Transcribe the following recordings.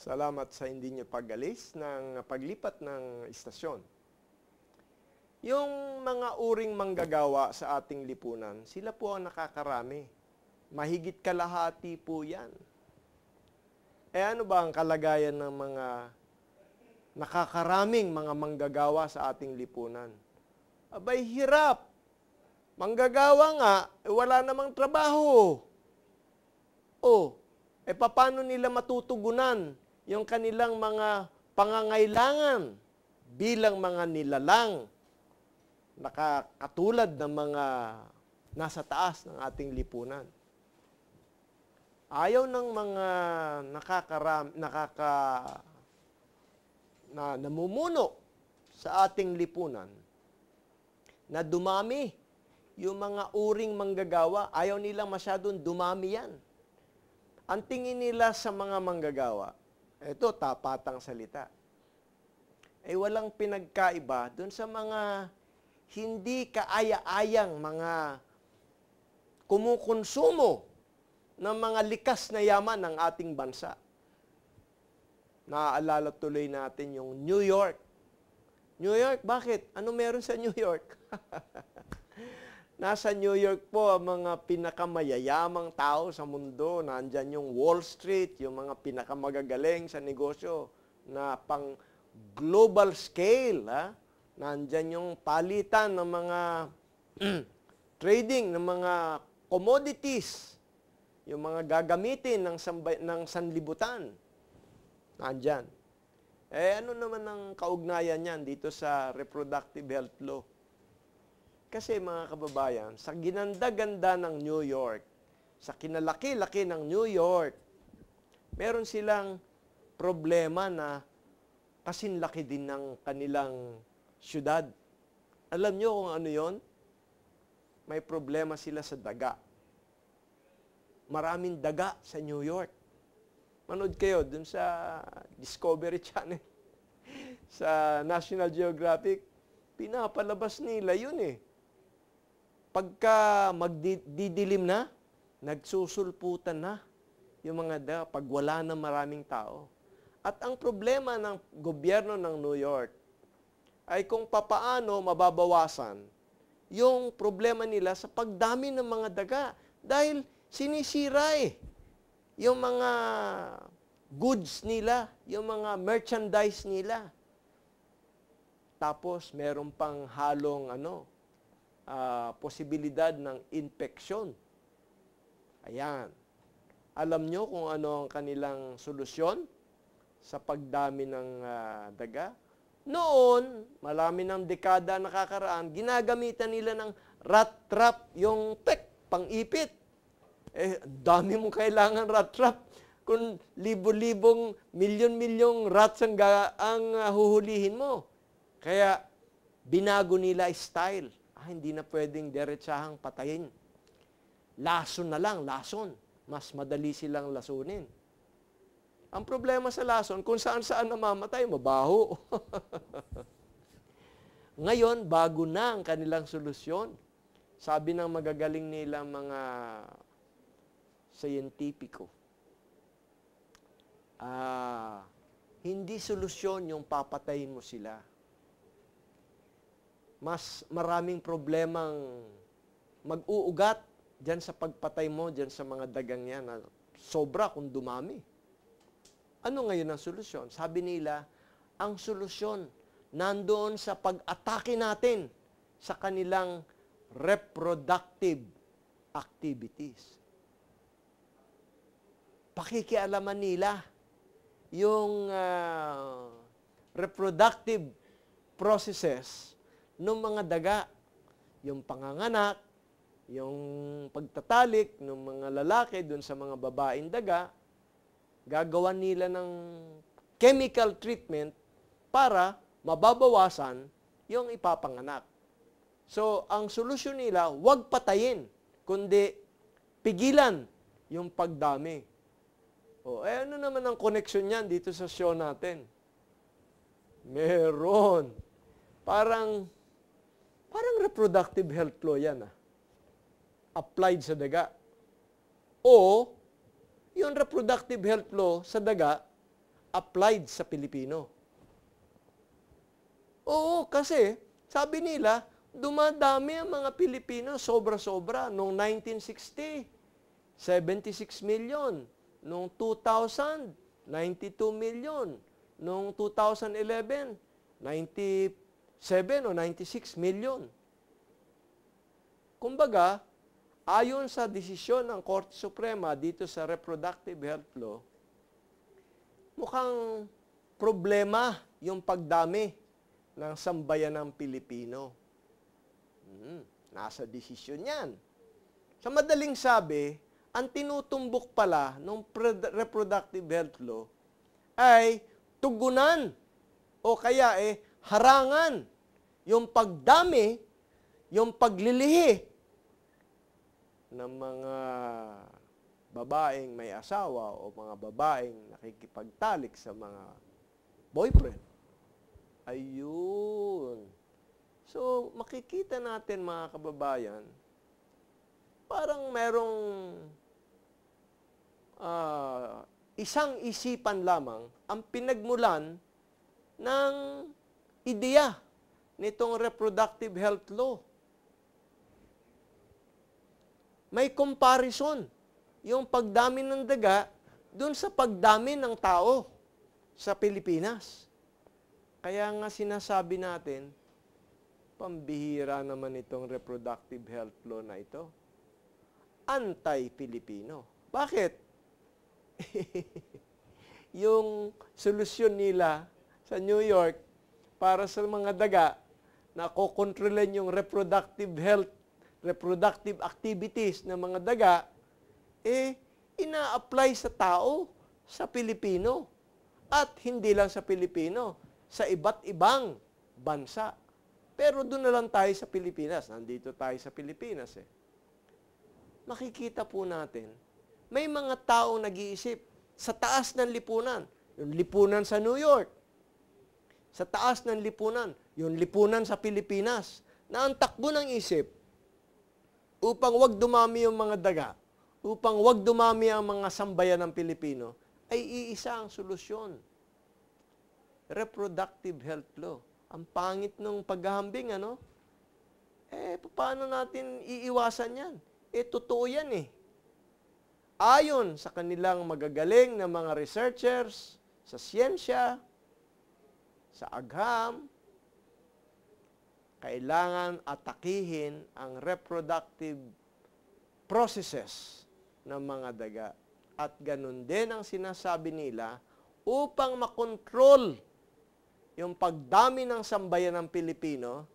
Salamat sa hindi niyo pag-alis ng paglipat ng istasyon. Yung mga uring manggagawa sa ating lipunan, sila po ang nakakarami. Mahigit kalahati po yan. Ano ba ang kalagayan ng mga nakakaraming mga manggagawa sa ating lipunan? Abay, hirap. Manggagawa nga, wala namang trabaho. Paano nila matutugunan yung kanilang mga pangangailangan bilang mga nilalang nakakatulad ng mga nasa taas ng ating lipunan? Ayaw ng mga namumuno sa ating lipunan na dumami yung mga uring manggagawa. Ayaw nilang masyadong dumami yan. Ang tingin nila sa mga manggagawa, ito, tapatang salita, walang pinagkaiba dun sa mga hindi kaaya-ayang mga kumukonsumo ng mga likas na yaman ng ating bansa. Naaalala tuloy natin yung New York. New York, bakit? Ano meron sa New York? Nasa New York po ang mga pinakamayayamang tao sa mundo. Nandyan yung Wall Street, yung mga pinakamagagaling sa negosyo na pang global scale. Nandyan yung palitan ng mga trading ng mga commodities, yung mga gagamitin ng sanlibutan. Nandyan. Ano naman ang kaugnayan niyan dito sa reproductive health law? Kasi mga kababayan, sa ginanda-ganda ng New York, sa kinalaki-laki ng New York, meron silang problema na kasinlaki din ng kanilang syudad. Alam nyo kung ano yon? May problema sila sa daga. Maraming daga sa New York. Manood kayo dun sa Discovery Channel, sa National Geographic, pinapalabas nila yun Pagka magdidilim na, nagsusulputan na yung mga daga pag wala na maraming tao. At ang problema ng gobyerno ng New York ay kung papaano mababawasan yung problema nila sa pagdami ng mga daga. Dahil sinisira yung mga goods nila, yung mga merchandise nila. Tapos meron pang halong posibilidad ng infeksyon. Ayan. Alam nyo kung ano ang kanilang solusyon sa pagdami ng daga? Noon, marami ng dekada nakakaraan, ginagamitan nila ng rat trap, yung pang-ipit. Dami mong kailangan rat trap. Kung libo-libong, milyon-milyong rats ang huhulihin mo. Kaya, binago nila style. Hindi na pwedeng diretsahang patayin. Lason na lang, lason. Mas madali silang lasunin. Ang problema sa lason, kung saan-saan namamatay, mabaho. Ngayon, bago na ang kanilang solusyon. Sabi ng magagaling nila mga siyentipiko, hindi solusyon yung papatayin mo sila. Mas maraming problemang mag-uugat dyan sa pagpatay mo, dyan sa mga dagang yan, na sobra kung dumami. Ano ngayon ang solusyon? Sabi nila, ang solusyon nandoon sa pag-atake natin sa kanilang reproductive activities. Pakikialaman nila yung reproductive processes ng mga daga, yung panganganak, yung pagtatalik ng mga lalaki dun sa mga babaeng daga, gagawan nila ng chemical treatment para mababawasan yung ipapanganak. So, ang solusyon nila, huwag patayin, kundi pigilan yung pagdami. Ano naman ang connection niyan dito sa show natin? Meron. Parang reproductive health law yan. Applied sa daga. O, yung reproductive health law sa daga applied sa Pilipino. Oo, kasi sabi nila, dumadami ang mga Pilipino, sobra-sobra. Noong 1960, 76 million. Noong 2000, 92 million. Noong 2011, 97 o 96 million. Kumbaga, ayon sa desisyon ng Korte Suprema dito sa reproductive health law, mukhang problema yung pagdami ng sambayan ng Pilipino. Nasa desisyon yan. Sa madaling sabi, ang tinutumbok pala ng reproductive health law ay tugunan o kaya harangan yung pagdami, yung paglilihi ng mga babaeng may asawa o mga babaeng nakikipagtalik sa mga boyfriend. Ayun. So, makikita natin mga kababayan, parang merong isang isipan lamang ang pinagmulan ng ideya nitong reproductive health law. May comparison yung pagdami ng daga dun sa pagdami ng tao sa Pilipinas. Kaya nga sinasabi natin, pambihira naman itong reproductive health law na ito. Anti-Pilipino. Bakit? Yung solusyon nila sa New York para sa mga daga na kokontrolin yung reproductive health, reproductive activities ng mga daga, ina-apply sa tao, sa Pilipino. At hindi lang sa Pilipino, sa iba't ibang bansa. Pero doon na lang tayo sa Pilipinas. Nandito tayo sa Pilipinas Makikita po natin, may mga taong nag-iisip sa taas ng lipunan. Yung lipunan sa New York. Sa taas ng lipunan. Yung lipunan sa Pilipinas. Na ang takbo ng isip, upang wag dumami yung mga daga, upang wag dumami ang mga sambayan ng Pilipino, ay iisa ang solusyon. Reproductive health law. Ang pangit ng paghahambing, paano natin iiwasan yan? Totoo yan Ayon sa kanilang magagaling na mga researchers sa siyensya, sa agham, kailangan atakihin ang reproductive processes ng mga daga. At ganun din ang sinasabi nila upang makontrol yung pagdami ng sambayan ng Pilipino,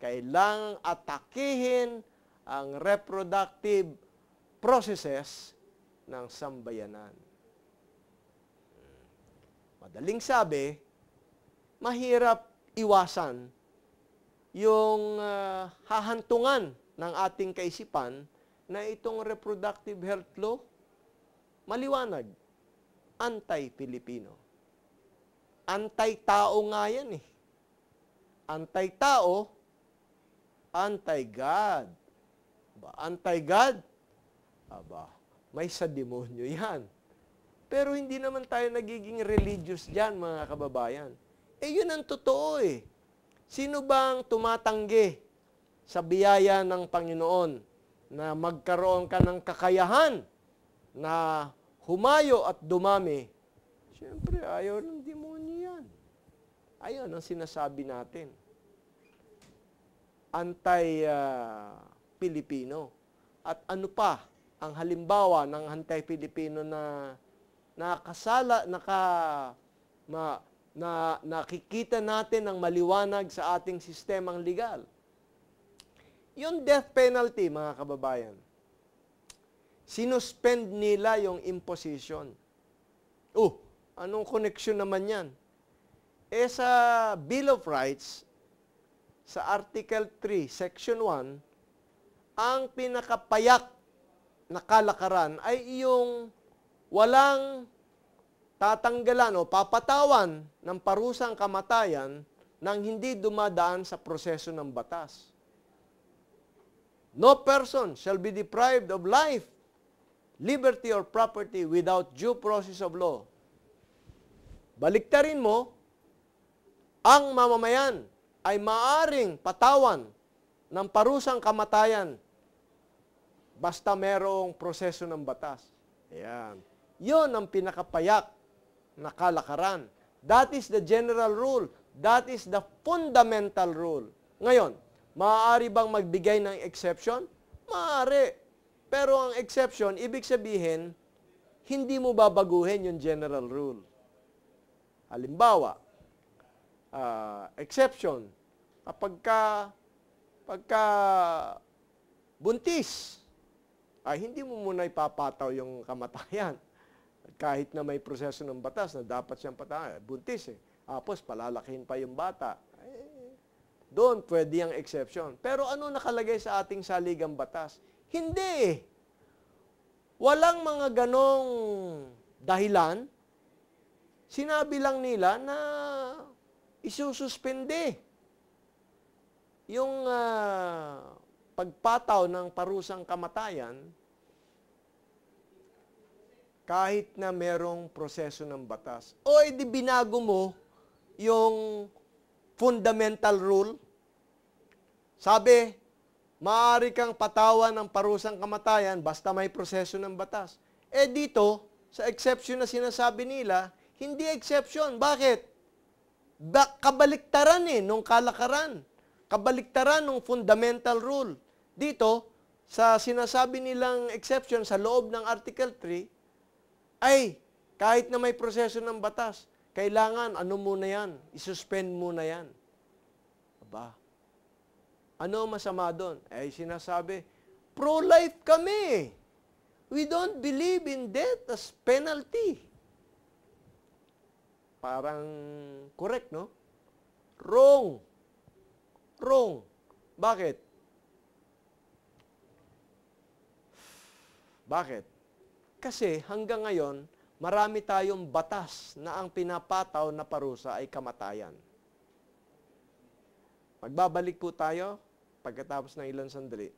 kailangang atakihin ang reproductive processes ng sambayanan. Madaling sabi, mahirap iwasan yung hahantungan ng ating kaisipan na itong reproductive health law, maliwanag, anti-Pilipino. Anti-tao nga yan Anti-tao, anti-God. Anti-God? May sa demonyo yan. Pero hindi naman tayo nagiging religious dyan, mga kababayan. Yun ang totoo Sino bang tumatanggi sa biyaya ng Panginoon na magkaroon ka ng kakayahan na humayo at dumami? Siyempre, ayaw ng demonyo yan. Ayun ang sinasabi natin. Anti-Pilipino. At ano pa ang halimbawa ng anti-Pilipino na nakikita natin ng maliwanag sa ating sistemang legal? Yung death penalty, mga kababayan. Sinuspend nila yung imposition. Anong connection naman yan? Sa Bill of Rights, sa Article 3, Section 1, ang pinakapayak na kalakaran ay yung walang tatanggalan o papatawan ng parusang kamatayan nang hindi dumadaan sa proseso ng batas. No person shall be deprived of life, liberty, or property without due process of law. baliktarin mo, ang mamamayan ay maaring patawan ng parusang kamatayan basta merong proseso ng batas. Ayan. Yun ang pinakapayak na kalakaran. That is the general rule. That is the fundamental rule. Ngayon, maaari bang magbigay ng exception? Maaari. Pero ang exception, ibig sabihin, hindi mo babaguhin yung general rule. Halimbawa, exception, pagka buntis, ay hindi mo muna ipapataw yung kamatayan. Kahit na may proseso ng batas na dapat siyang patayin, buntis eh. Tapos palalakihin pa yung bata. Doon pwede ang exception. Pero ano nakalagay sa ating saligang batas? Hindi. Walang mga ganong dahilan. Sinabi lang nila na isususpende yung pagpataw ng parusang kamatayan kahit na merong proseso ng batas. O edi binago mo yung fundamental rule. Sabi, maaari kang patawan ng parusang kamatayan basta may proseso ng batas. Eh dito, sa exception na sinasabi nila, hindi exception. Bakit? Kabaliktaran nung kalakaran. Kabaliktaran ng fundamental rule. Dito, sa sinasabi nilang exception sa loob ng Article 3, ay kahit na may proseso ng batas, kailangan ano muna yan? Isuspend muna yan. Aba, ano masama doon? Ay sinasabi, pro-life kami. We don't believe in death as penalty. Parang correct, no? Wrong. Wrong. Bakit? Bakit? Kasi hanggang ngayon, marami tayong batas na ang pinapataw na parusa ay kamatayan. Magbabalik po tayo pagkatapos ng ilang sandali.